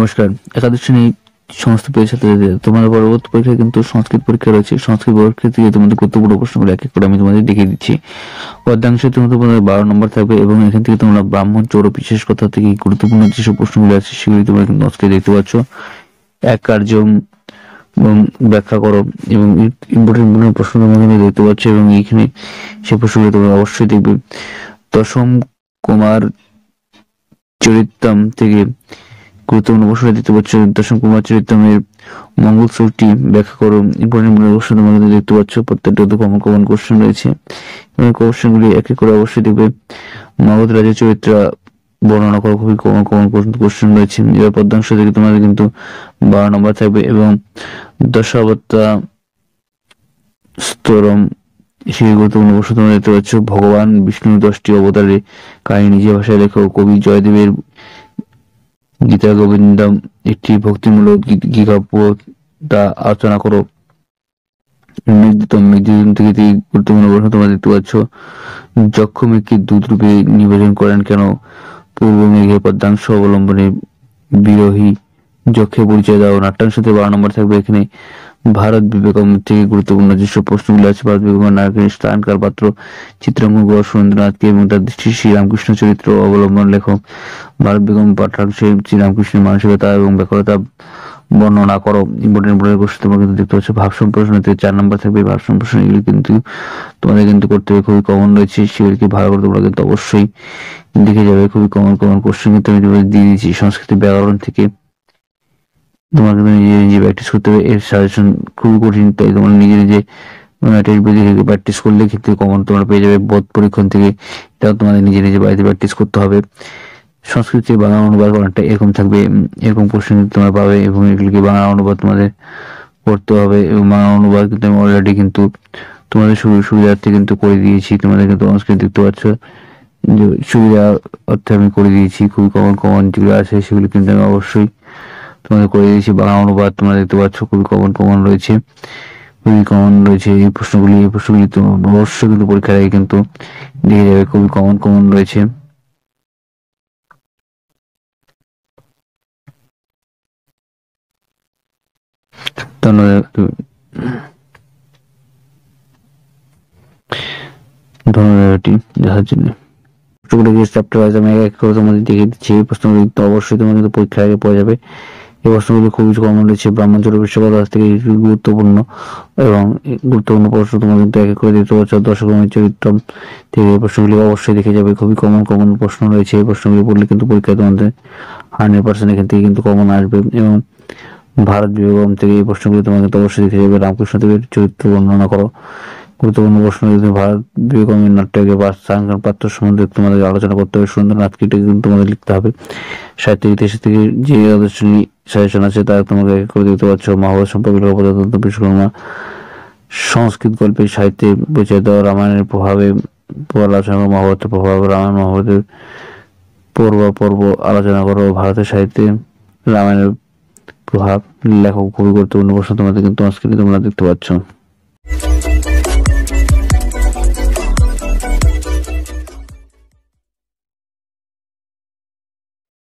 নমস্কার। একাদশ শ্রেণী সমস্ত প্রিয় ছাত্রছাত্রীদের তোমাদের পরবর্তী পরীক্ষায় কিন্তু সংস্কৃত পরীক্ষা রয়েছে। সংস্কৃত পরীক্ষা থেকে তোমাদের গুরুত্বপূর্ণ প্রশ্নগুলো এক এক করে আমি তোমাদের দেখিয়ে দিচ্ছি। পদ্মাংশে তোমাদের 12 নম্বর থাকবে এবং এখান থেকে তোমরা ব্রাহ্মণ চৌর বিশেষ কথা থেকে গুরুত্বপূর্ণ যেসব প্রশ্নগুলো আছে সেগুলি তোমরা কিন্তু আজকে দেখতে পাচ্ছ। এক কার্য ব্যাখ্যা করো এবং ইম্পর্টেন্ট প্রশ্ন তোমরা কিন্তু দেখতে পাচ্ছ এবং এইখানে সে প্রশ্নগুলো তোমরা অবশ্যই দেখবে। দশম কুমার চরিতম থেকে গুরুত্বপূর্ণ প্রশ্ন দেখতে পাচ্ছ। দশম কুমার চরিতমের মঙ্গল সূত্রটি ব্যাখ্যা করো। ইম্পর্টেন্ট প্রশ্ন তোমরা দেখতে পাচ্ছ। প্রত্যেকটা কমন কোশ্চেন রয়েছে এবং কোশ্চেনগুলি এক এক করে অবশ্যই দেখবে। মগধ রাজের চরিত্র বর্ণনা করো, খুবই কমন কোশ্চেন রয়েছে। এবার পদ্মাংশ থেকে তোমাদের কিন্তু 12 নম্বর থাকবে এবং দশাবতা স্তরম সেই গুরুত্বপূর্ণ প্রশ্ন তোমরা দেখতে পাচ্ছ। ভগবান বিষ্ণুর 10টি অবতারের কাহিনী নিজের ভাষায় লেখো। কবি জয়দেবের গীতা গোবিন্দম একটি ভক্তিমূলক গীতাকাব্য তা আলোচনা করো। মেঘদূতম থেকে গুরুত্বপূর্ণ প্রশ্ন তোমরা দেখতে পাচ্ছ। যক্ষ মেঘকে দুধ রূপে নিবেদন করেন কেন? পূর্ব মেঘের পদ্মাংশ অবলম্বনে বিরোহী যক্ষের পরিচয় দাও। নাট্যাংশতে 12 নম্বর থাকবে। এখানে ভারত বিবেকম থেকে গুরুত্বপূর্ণ যেসব প্রশ্নগুলো আছে, ভারত বিবেকম নায়কের স্থানকার পাত্র চিত্রাঙ্কন করো সুরেন্দ্রনাথকে এবং তার দৃষ্টি শ্রীরামকৃষ্ণ চরিত্র অবলম্বন লেখো। ভারত বিবেকম পাঠ্যাংশে শ্রীরামকৃষ্ণের মানসিকতা এবং ব্যাকরতা বর্ণনা করো। ইম্পর্টেন্ট কোশ্চেন তোমরা কিন্তু দেখতে পাচ্ছ। ভাব সম্প্রশ্নতে 4 নম্বর থাকবে। ভাব সম্প্রশ্ন এগুলি কিন্তু তোমাদের কিন্তু করতে হবে, খুবই কমন রয়েছে। সেগুলিকে ভালো করে তোমরা কিন্তু অবশ্যই দেখে যাবে। খুবই কমন কোশ্চেন কিন্তু আমি তোমাদের দিয়ে দিয়েছি। সংস্কৃত ব্যাকরণ থেকে তোমাকে নিজে প্র্যাকটিস করতে হবে। এর সাজেশন খুবই কঠিন, তাই তোমরা নিজে প্র্যাকটিস করলে ক্ষেত্রে কমন তোমরা পেয়ে যাবে। বোধ পরীক্ষণ থেকে এটাও তোমাদের নিজে বাড়িতে প্র্যাকটিস করতে হবে। সংস্কৃত বাংলা অনুবাদ অনেকটা এরকম থাকবে, এরকম কোশ্চেন তোমরা পাবে এবং এগুলিকে বাংলা অনুবাদ তোমাদের করতে হবে। এবং বাংলা অনুবাদ কিন্তু আমি অলরেডি কিন্তু তোমাদের সুবিধার্থে কিন্তু করে দিয়েছি। তোমাদের কিন্তু সংস্কৃত দেখতে পাচ্ছ যে সুবিধা অর্থে আমি করে দিয়েছি। খুবই কমন যেগুলো আছে সেগুলো কিন্তু আমি অবশ্যই তোমাদের করে দিয়েছি। বাংলা অনুবাদ তোমরা দেখতে পাচ্ছ খুবই কমন রয়েছে, এই প্রশ্নগুলি তো অবশ্যই কিন্তু পরীক্ষার আগে কিন্তু দেখে যাবে। খুবই কমন রয়েছে। ধন্যবাদ দেখার জন্য। চ্যাপ্টার ওয়াইজ আমি এক করে তোমাদের দেখিয়ে দিচ্ছি। এই প্রশ্নগুলি তো অবশ্যই তোমাদের কিন্তু পরীক্ষার আগে পড়ে যাবে। এই প্রশ্নগুলি খুবই কমন রয়েছে। ব্রাহ্মণচর বিশ্বকথা থেকে গুরুত্বপূর্ণ প্রশ্ন তোমরা কিন্তু এক এক করে দেখতে পাচ্ছ। দশকর্মীর চরিত্র থেকে এই প্রশ্নগুলি অবশ্যই দেখে যাবে। খুবই কমন প্রশ্ন রয়েছে। এই প্রশ্নগুলি পড়লে কিন্তু পরীক্ষায় তোমাদের 100% এখান থেকে কিন্তু কমন আসবে। এবং ভারত বিভাগম থেকে এই প্রশ্নগুলি তোমাকে তো অবশ্যই দেখে যাবে। রামকৃষ্ণ দেবের চরিত্র বর্ণনা করো। গুরুত্বপূর্ণ প্রশ্ন ভারত বিবেকমের নাট্যকে পাত্র সম্বন্ধে তোমাদের আলোচনা করতে হবে। সুরেন্দ্রনাথকে কিন্তু তোমাদের লিখতে হবে। সাহিত্য ইতিহাস থেকে যে আদর্শনী সাজেশন আছে তা তোমাকে এক করে দেখতে পাচ্ছ। মহাভারত সম্পর্কে প্রজাতন্ত্র বিশ্বকর্মা সংস্কৃত গল্পের সাহিত্যে পরিচয় দেওয়া। রামায়ণের প্রভাবে আলোচনা করো। মহাভারতের প্রভাব রামায়ণ মহাভারতের পর্ব আলোচনা করো। ভারতের সাহিত্যে রামায়ণের প্রভাব লেখক খুবই গুরুত্বপূর্ণ প্রশ্ন তোমাদের কিন্তু সংস্কৃতি তোমরা দেখতে পাচ্ছ।